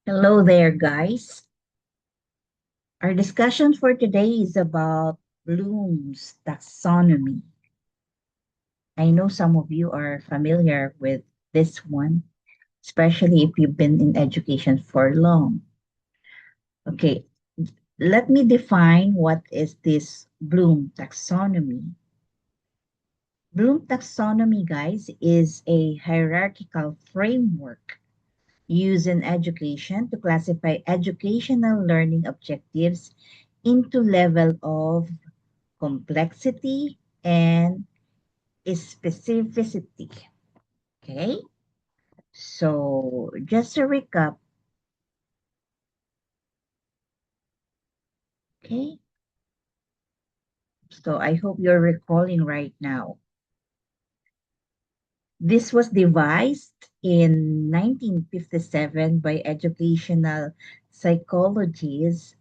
Hello there, guys. Our discussion for today is about Bloom's taxonomy. I know some of you are familiar with this one, especially if you've been in education for long. Okay, let me define what is this Bloom taxonomy. Bloom taxonomy, guys, is a hierarchical framework used in education to classify educational learning objectives into level of complexity and specificity. Okay, so just to recap, okay, so I hope you're recalling right now. This was devised in 1957 by educational psychologist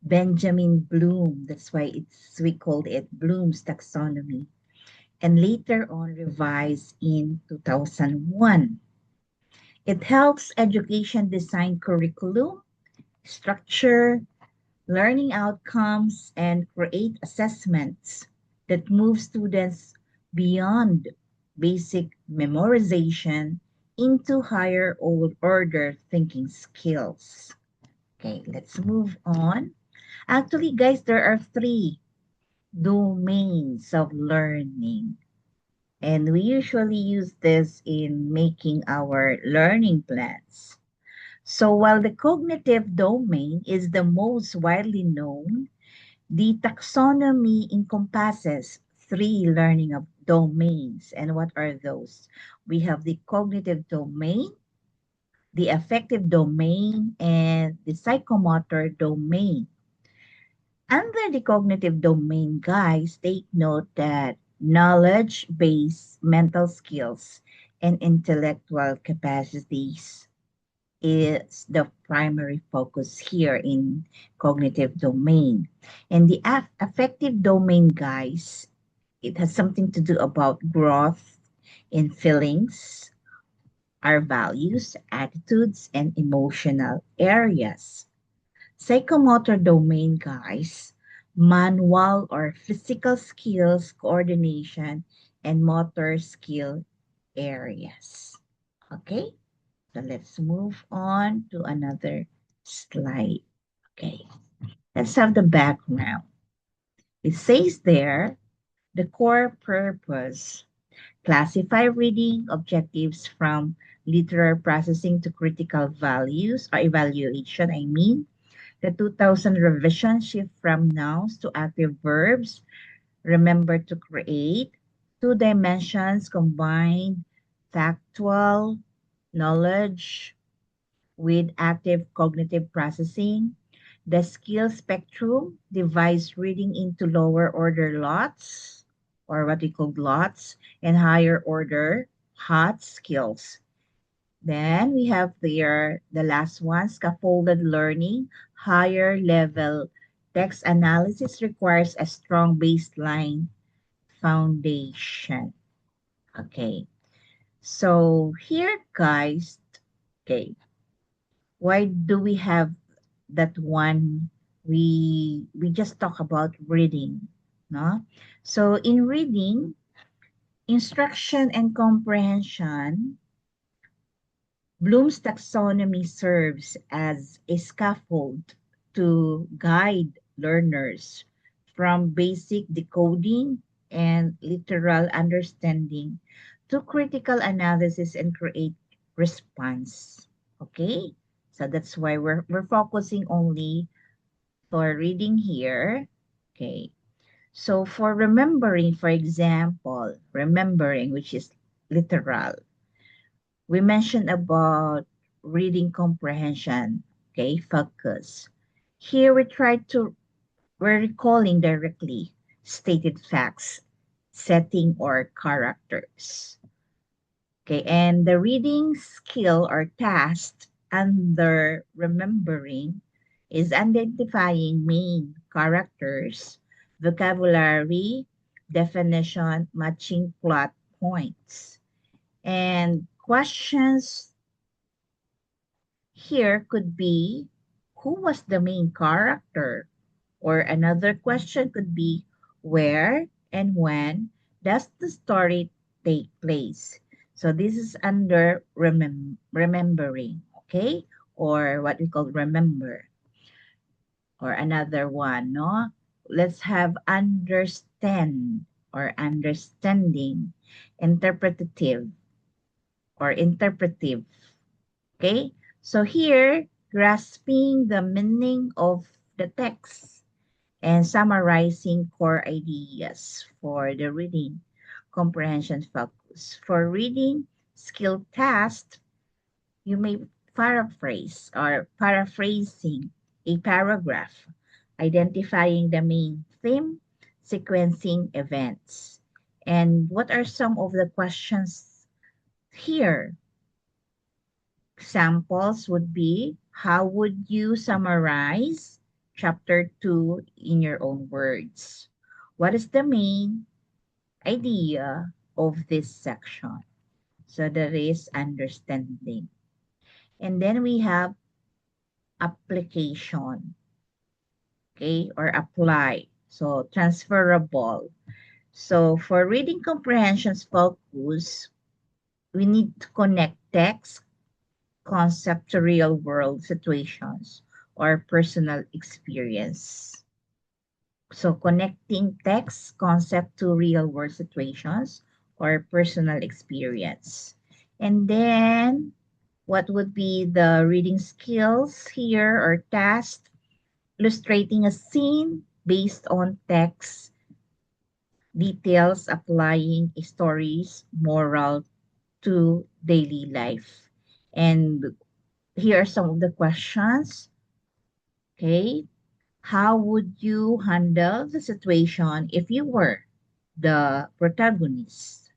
Benjamin Bloom. That's why we called it Bloom's taxonomy, and later on revised in 2001. It helps education design curriculum, structure, learning outcomes, and create assessments that move students beyond basic memorization into higher order thinking skills. Okay, let's move on. Actually, guys, there are three domains of learning. And we usually use this in making our learning plans. So while the cognitive domain is the most widely known, the taxonomy encompasses three learning of domains. And what are those? We have the cognitive domain, the affective domain, and the psychomotor domain. Under the cognitive domain, guys, take note that knowledge-based mental skills and intellectual capacities is the primary focus here in cognitive domain. And the affective domain, guys, it has something to do about growth in feelings, our values, attitudes, and emotional areas. Psychomotor domain, guys, manual or physical skills, coordination, and motor skill areas. Okay, so let's move on to another slide. Okay, let's have the background. It says there, the core purpose, classify reading objectives from literary processing to critical values or evaluation, the 2000 revision shift from nouns to active verbs. Remember to create two dimensions combined factual knowledge with active cognitive processing. The skill spectrum divides reading into lower order lots, or what we call lots, and higher order hot skills. Then we have there the last one, scaffolded learning. Higher level text analysis requires a strong baseline foundation. Okay, so here, guys, okay, why do we have that one? We just talk about reading, no? So in reading, instruction and comprehension, Bloom's taxonomy serves as a scaffold to guide learners from basic decoding and literal understanding to critical analysis and create response. Okay? So that's why we're focusing only for reading here. Okay. So for remembering, for example, remembering, which is literal, we mentioned about reading comprehension, okay, focus. Here we're recalling directly stated facts, setting or characters. Okay, and the reading skill or task under remembering is identifying main characters, vocabulary, definition, matching plot points. And questions here could be, who was the main character? Or another question could be, where and when does the story take place? So this is under remembering, okay? Or what we call remember. Or another one, no? Let's have understand or understanding, interpretative or interpretive. Okay? So here, grasping the meaning of the text and summarizing core ideas for the reading comprehension focus. For reading skill task, you may paraphrase or paraphrasing a paragraph, identifying the main theme, sequencing events. And what are some of the questions here? Examples would be, how would you summarize chapter 2 in your own words? What is the main idea of this section? So there is understanding. And then we have application, okay, or apply. So transferable. So for reading comprehensions focus, we need to connect text, concept to real world situations or personal experience. So connecting text concept to real world situations or personal experience. And then what would be the reading skills here or task? Illustrating a scene based on text details, applying stories, moral to daily life. And here are some of the questions. Okay. How would you handle the situation if you were the protagonist?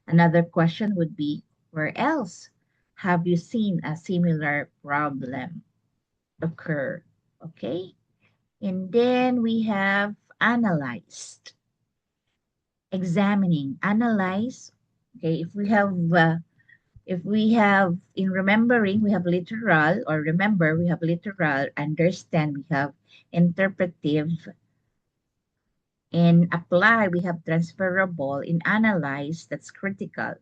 Another question would be, where else have you seen a similar problem occur? Okay. And then we have analyzed, examining, analyze. Okay. If we have in remembering, we have literal, or remember, we have literal, understand, we have interpretive. In apply, we have transferable. In analyze, that's critical.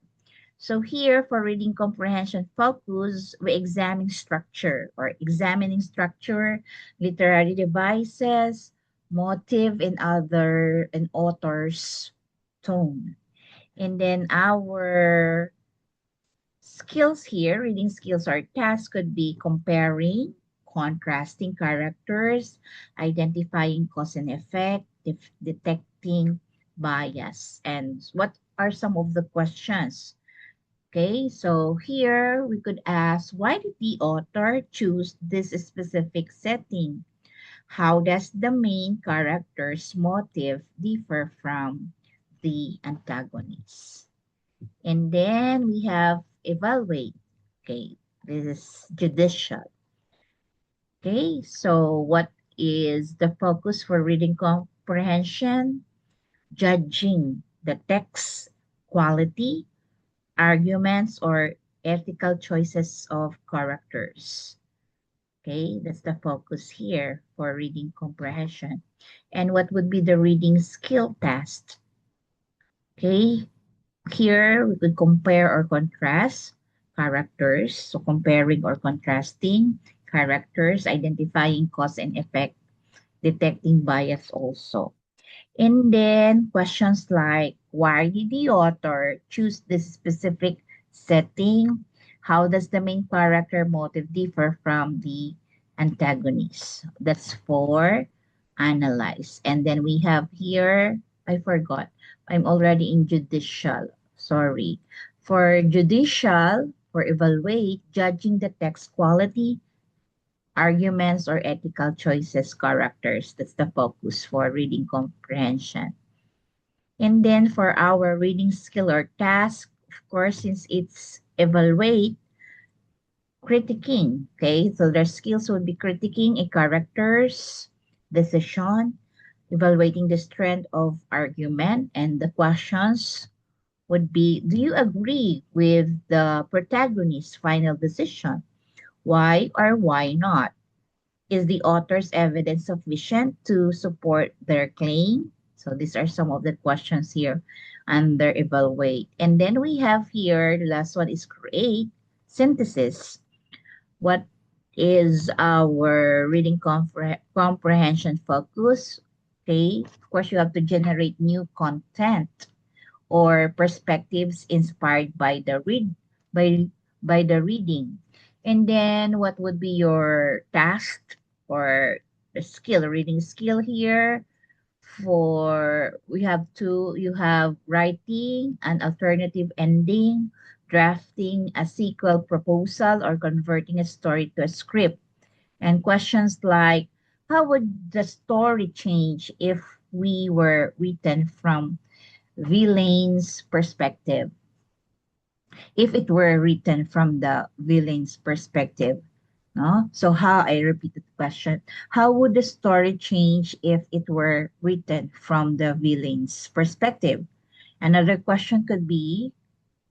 So here for reading comprehension focus, we examine structure or examining structure, literary devices, motive, and other and author's tone. And then our skills here, reading skills or tasks could be comparing, contrasting characters, identifying cause and effect, detecting bias. And what are some of the questions? Okay, so here we could ask, why did the author choose this specific setting? How does the main character's motive differ from the antagonist? And then we have evaluate. Okay, this is judicial. Okay, so what is the focus for reading comprehension? Judging the text quality, arguments, or ethical choices of characters. Okay, that's the focus here for reading comprehension. And what would be the reading skill test? Okay, here we could compare or contrast characters. So comparing or contrasting characters, identifying cause and effect, detecting bias also. And then questions like, why did the author choose this specific setting? How does the main character motive differ from the antagonist? That's for analyze. And then we have here, I forgot, I'm already in judicial. Sorry. For judicial, for evaluate, judging the text quality, arguments, or ethical choices characters. That's the focus for reading comprehension. And then for our reading skill or task, of course, since it's evaluate, critiquing, okay? So their skills would be critiquing a character's decision, evaluating the strength of argument, and the questions would be, do you agree with the protagonist's final decision? Why or why not? Is the author's evidence sufficient to support their claim? So these are some of the questions here under evaluate. And then we have here, the last one is create, synthesis. What is our reading comprehension focus? Okay, of course, you have to generate new content or perspectives inspired by the by by the reading. And then what would be your task or the skill, reading skill here? For we have two, you have writing an alternative ending, drafting a sequel proposal, or converting a story to a script. And questions like, how would the story change if we were written from villain's perspective? If it were written from the villain's perspective, no? So how, I repeat the question, how would the story change if it were written from the villain's perspective? Another question could be,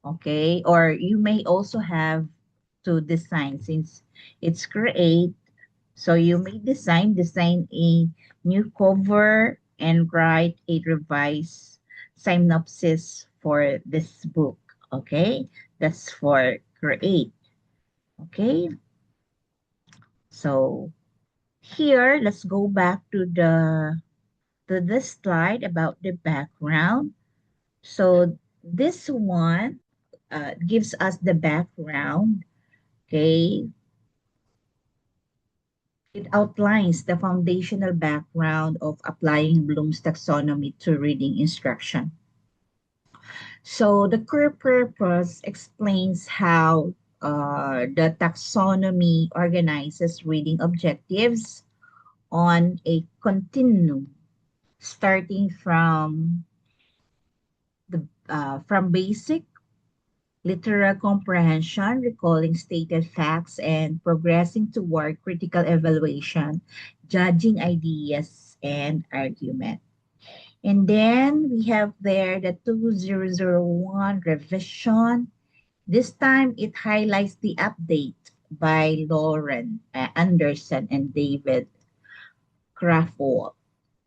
okay, or you may also have to design, since it's create, so you may design a new cover and write a revised synopsis for this book. Okay, that's for create. Okay, so here let's go back to this slide about the background. So this one gives us the background. Okay, it outlines the foundational background of applying Bloom's taxonomy to reading instruction. So the core purpose explains how the taxonomy organizes reading objectives on a continuum, starting from basic literal comprehension, recalling stated facts, and progressing toward critical evaluation, judging ideas and argument. And then we have there the 2001 revision. This time it highlights the update by Lauren Anderson and David Crawford,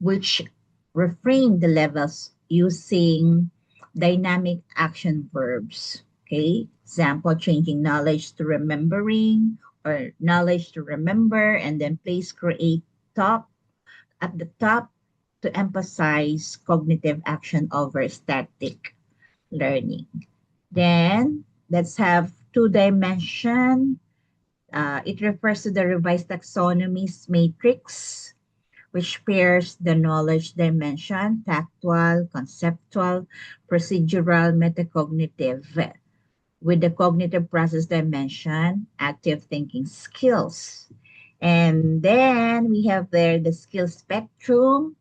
which reframed the levels using dynamic action verbs. Okay, example, changing knowledge to remembering, or knowledge to remember, and then place create top at the top to emphasize cognitive action over static learning. Then let's have two dimension. It refers to the revised taxonomy's matrix, which pairs the knowledge dimension, tactual, conceptual, procedural, metacognitive, with the cognitive process dimension, active thinking skills. And then we have there the skill spectrum,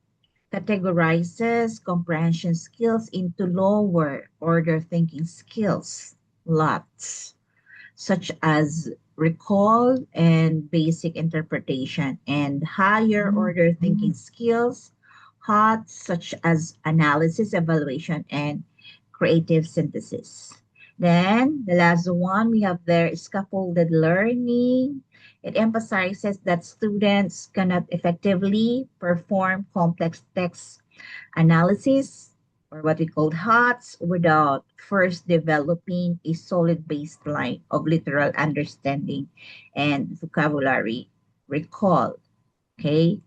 categorizes comprehension skills into lower order thinking skills, lots, such as recall and basic interpretation, and higher order thinking skills, HOT, such as analysis, evaluation, and creative synthesis. Then the last one we have there is scaffolded learning. It emphasizes that students cannot effectively perform complex text analysis, or what we call HOTS, without first developing a solid baseline of literal understanding and vocabulary recall. Okay,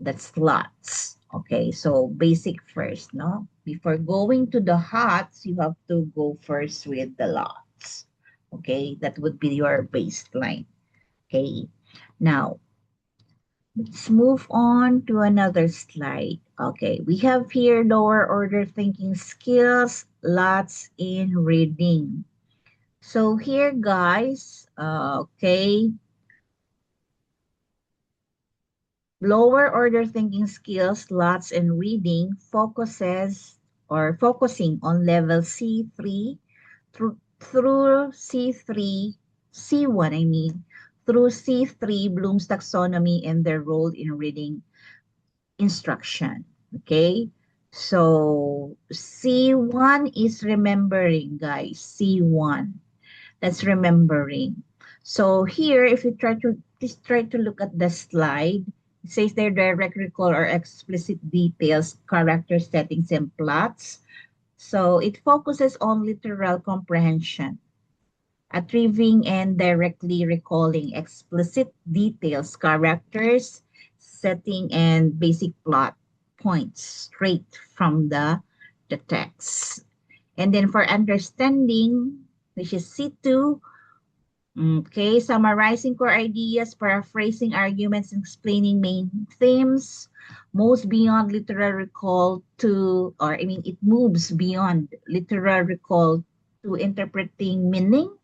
that's lots. Okay, so basic first, no? Before going to the HOTS, you have to go first with the lots. Okay, that would be your baseline. Okay, now let's move on to another slide. Okay, we have here lower order thinking skills, lots in reading. So here, guys, okay, lower order thinking skills, lots in reading focuses or focusing on level C3 through C3, C1, I mean, through C3 Bloom's taxonomy and their role in reading instruction. Okay, so C1 is remembering, guys. C1, that's remembering. So here, if you try to look at the slide, it says there direct recall or explicit details, character settings, and plots. So it focuses on literal comprehension, retrieving and directly recalling explicit details, characters, setting, and basic plot points straight from the text. And then for understanding, which is C2, okay, summarizing core ideas, paraphrasing arguments, and explaining main themes, moves beyond literal recall to, or I mean, it moves beyond literal recall to interpreting meaning,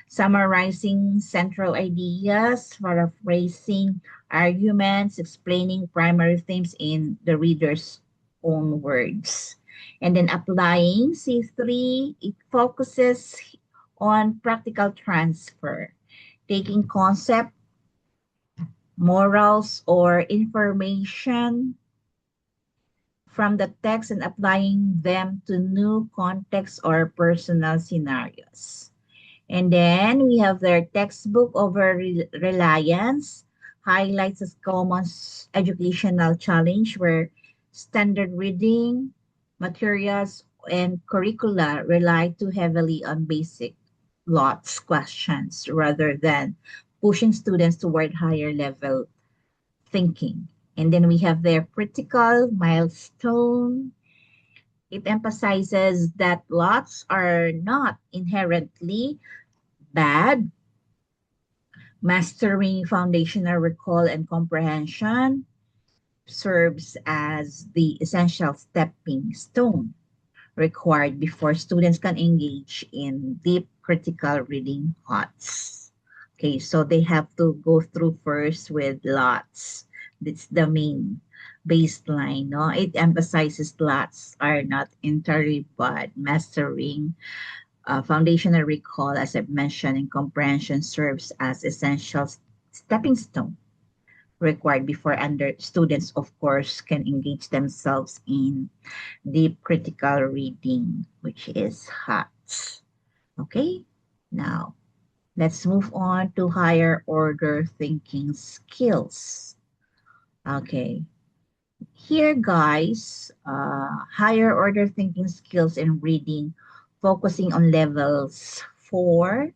summarizing central ideas, paraphrasing arguments, explaining primary themes in the reader's own words. And then applying C3, it focuses on practical transfer, taking concept, morals, or information from the text and applying them to new contexts or personal scenarios. And then we have their textbook over reliance, highlights as common educational challenge where standard reading, materials, and curricula rely too heavily on basic lots questions rather than pushing students toward higher level thinking. And then we have their critical milestone. It emphasizes that lots are not inherently bad. Mastering foundational recall and comprehension serves as the essential stepping stone required before students can engage in deep critical reading thoughts. Okay, so they have to go through first with lots. That's the main baseline. No, it emphasizes lots are not entirely bad. Mastering foundational recall, as I've mentioned, and comprehension serves as essential stepping stone required before under students, of course, can engage themselves in deep critical reading, which is HOTS. Okay, now let's move on to higher order thinking skills. Okay, here, guys, higher order thinking skills in reading, focusing on levels 4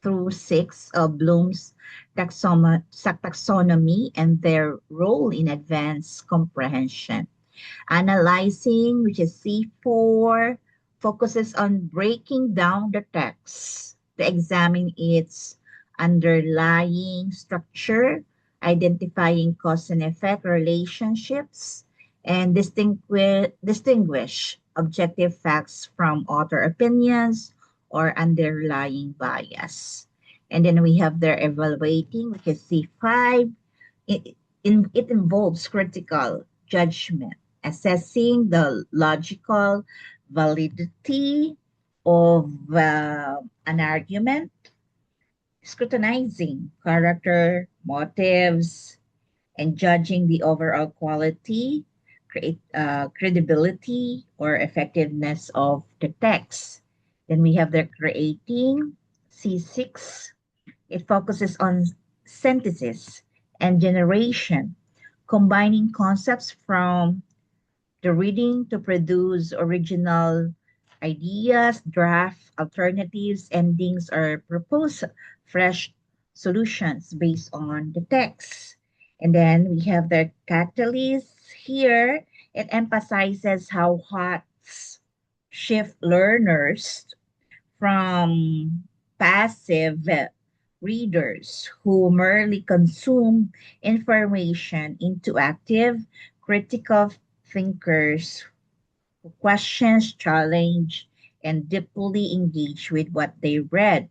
through 6 of Bloom's taxonomy and their role in advanced comprehension. Analyzing, which is C4, focuses on breaking down the text to examine its underlying structure, identifying cause and effect relationships, and distinguish objective facts from author opinions or underlying bias. And then we have their evaluating, which is C5. It involves critical judgment, assessing the logical validity of an argument, scrutinizing character, motives, and judging the overall quality, credibility, or effectiveness of the text. Then we have the creating, C6. It focuses on synthesis and generation, combining concepts from the reading to produce original ideas, draft alternatives, endings, or propose fresh solutions based on the text. And then we have the catalyst here. It emphasizes how HOTS shift learners from passive readers who merely consume information into active, critical thinkers who questions, challenge, and deeply engage with what they read.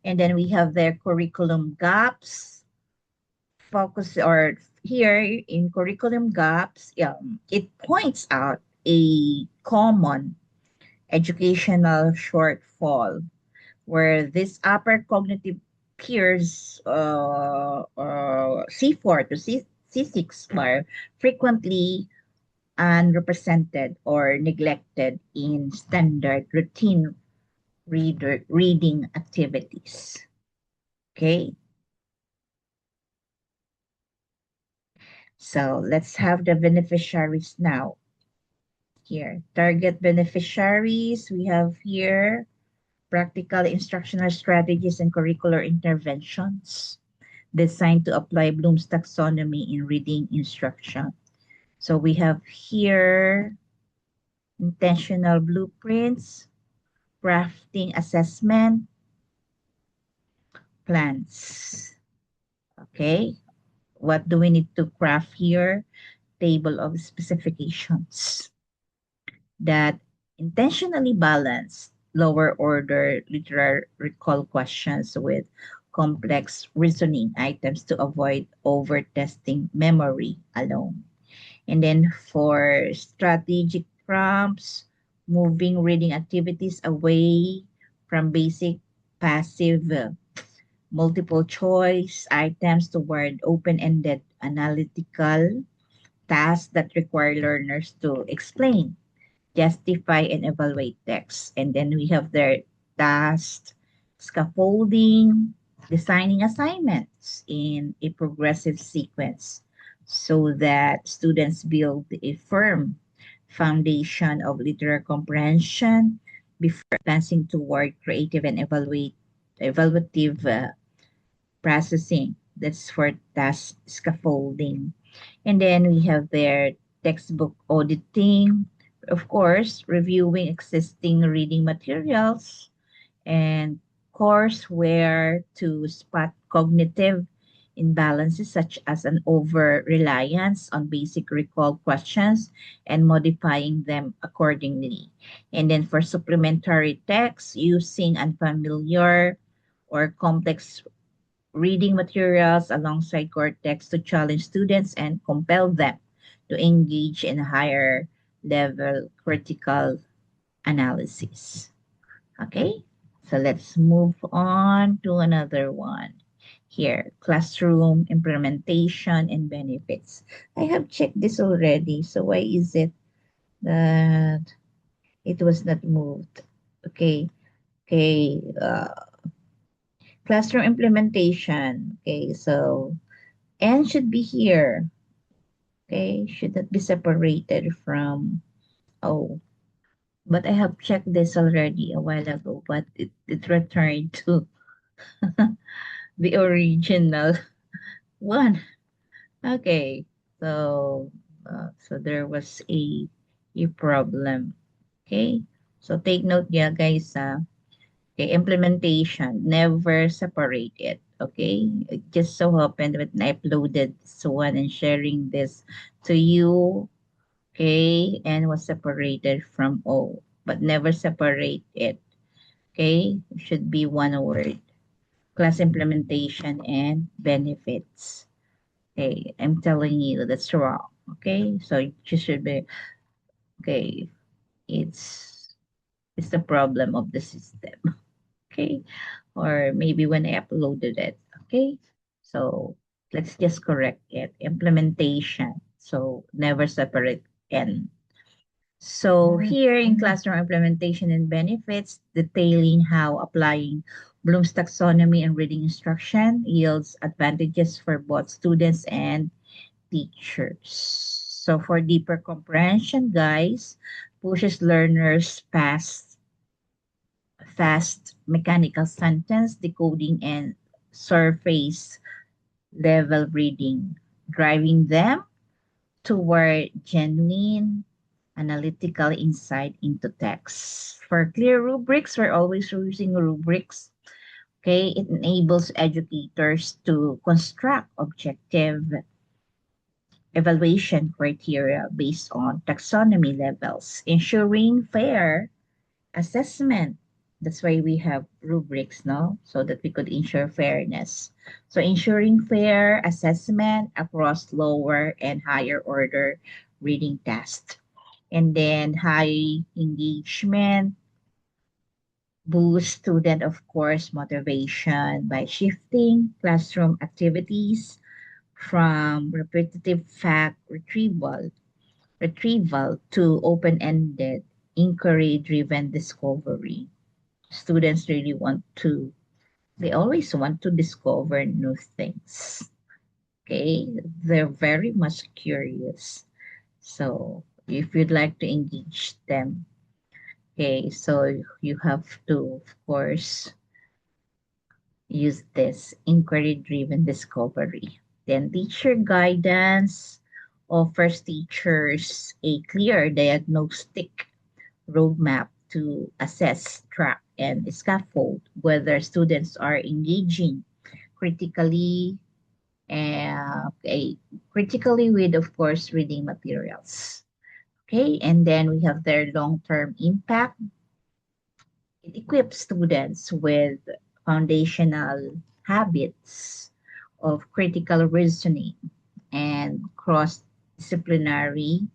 And then we have their curriculum gaps. Focus or here in curriculum gaps, it points out a common educational shortfall where this upper cognitive peers C4 to C6 are frequently unrepresented or neglected in standard routine reading activities. Okay, so let's have the beneficiaries now. Here, target beneficiaries, we have here practical instructional strategies and curricular interventions designed to apply Bloom's taxonomy in reading instruction. So we have here intentional blueprints, crafting assessment plans. Okay, what do we need to craft here? Table of specifications that intentionally balance lower order literal recall questions with complex reasoning items to avoid over testing memory alone. And then for strategic prompts, moving reading activities away from basic passive multiple choice items toward open-ended analytical tasks that require learners to explain, justify, and evaluate text. And then we have their task, scaffolding, designing assignments in a progressive sequence so that students build a firm foundation of literary comprehension before advancing toward creative and evaluative processing. That's for task scaffolding. And then we have their textbook auditing, of course, reviewing existing reading materials and courseware to spot cognitive imbalances such as an over reliance on basic recall questions and modifying them accordingly. And then for supplementary text, using unfamiliar or complex reading materials alongside core text to challenge students and compel them to engage in higher level critical analysis. Okay, so let's move on to another one. Here, classroom implementation and benefits. I have checked this already, so why is it that it was not moved? Okay, okay, classroom implementation. Okay, so N should be here. Okay, should not be separated from O. But I have checked this already a while ago, but it returned to the original one. Okay, so so there was a problem. Okay, so take note, yeah, guys. Okay, implementation never separate it. Okay, it just so happened when I uploaded this one and sharing this to you. Okay, and was separated from O, but never separate it. Okay, it should be one word. Class implementation and benefits. Okay, I'm telling you that's wrong. Okay, so it should be okay. It's it's the problem of the system. Okay, or maybe when I uploaded it. Okay, so let's just correct it. Implementation. So never separate N. So here in classroom implementation and benefits, detailing how applying Bloom's taxonomy and reading instruction yields advantages for both students and teachers. So for deeper comprehension, guys, pushes learners past fast mechanical sentence decoding and surface level reading, driving them toward genuine analytical insight into text. For clear rubrics, we're always using rubrics. Okay, it enables educators to construct objective evaluation criteria based on taxonomy levels, ensuring fair assessment. That's why we have rubrics, no? So that we could ensure fairness. So ensuring fair assessment across lower and higher order reading tests. And then high engagement boost student, of course, motivation by shifting classroom activities from repetitive fact retrieval to open-ended inquiry-driven discovery. Students really want to They always want to discover new things. Okay, they're very much curious. So if you'd like to engage them, okay, so you have to, of course, use this inquiry driven discovery. Then teacher guidance offers teachers a clear diagnostic roadmap to assess, track, and scaffold whether students are engaging critically critically with, of course, reading materials. Okay, and then we have their long-term impact. It equips students with foundational habits of critical reasoning and cross-disciplinary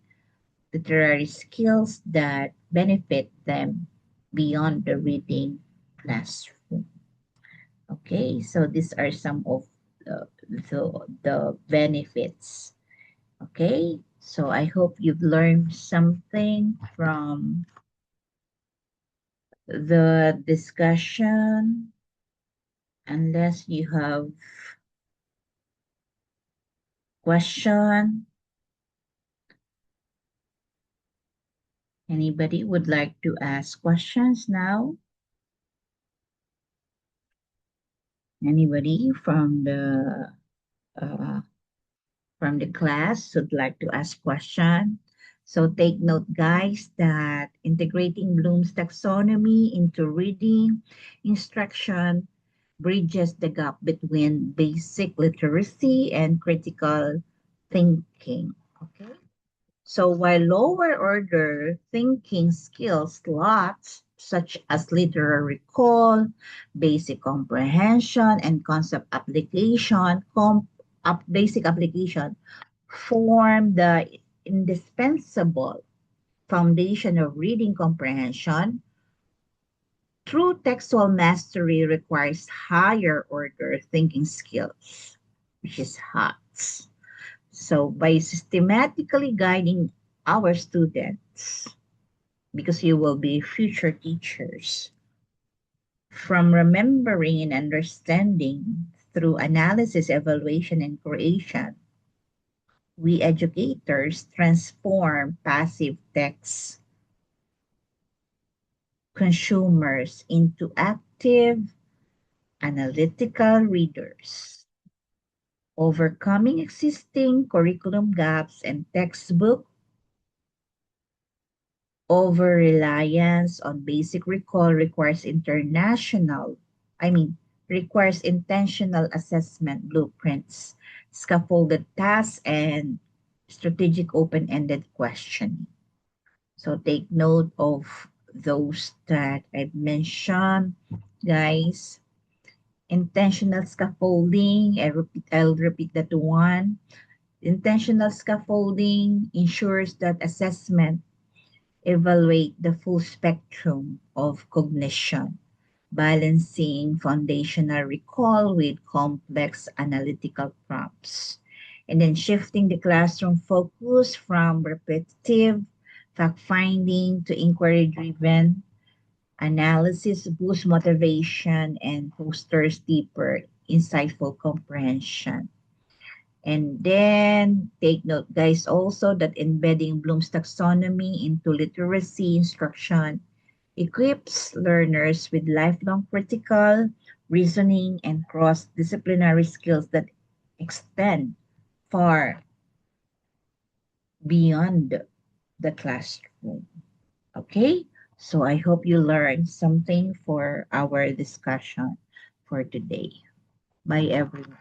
literary skills that benefit them beyond the reading classroom. Okay, so these are some of the benefits. Okay, so I hope you've learned something from the discussion, unless you have question. Anybody would like to ask questions now? Anybody uh, from the class would like to ask question? So take note, guys, that integrating Bloom's taxonomy into reading instruction bridges the gap between basic literacy and critical thinking. Okay. So while lower order thinking skills slots such as literary recall, basic comprehension, and concept application, basic application form the indispensable foundation of reading comprehension, true textual mastery requires higher order thinking skills, which is HOTS. So by systematically guiding our students, because you will be future teachers, from remembering and understanding through analysis, evaluation, and creation, we educators transform passive text consumers into active analytical readers, overcoming existing curriculum gaps and textbook over-reliance on basic recall requires intentional assessment blueprints, scaffolded tasks, and strategic open-ended questioning. So take note of those that I've mentioned, guys. Intentional scaffolding, I'll repeat that one. Intentional scaffolding ensures that assessment evaluate the full spectrum of cognition, balancing foundational recall with complex analytical prompts, and then shifting the classroom focus from repetitive fact-finding to inquiry-driven analysis boosts motivation and fosters deeper, insightful comprehension. And then take note, guys, also that embedding Bloom's taxonomy into literacy instruction equips learners with lifelong critical reasoning and cross-disciplinary skills that extend far beyond the classroom. Okay, so I hope you learned something for our discussion for today. Bye, everyone.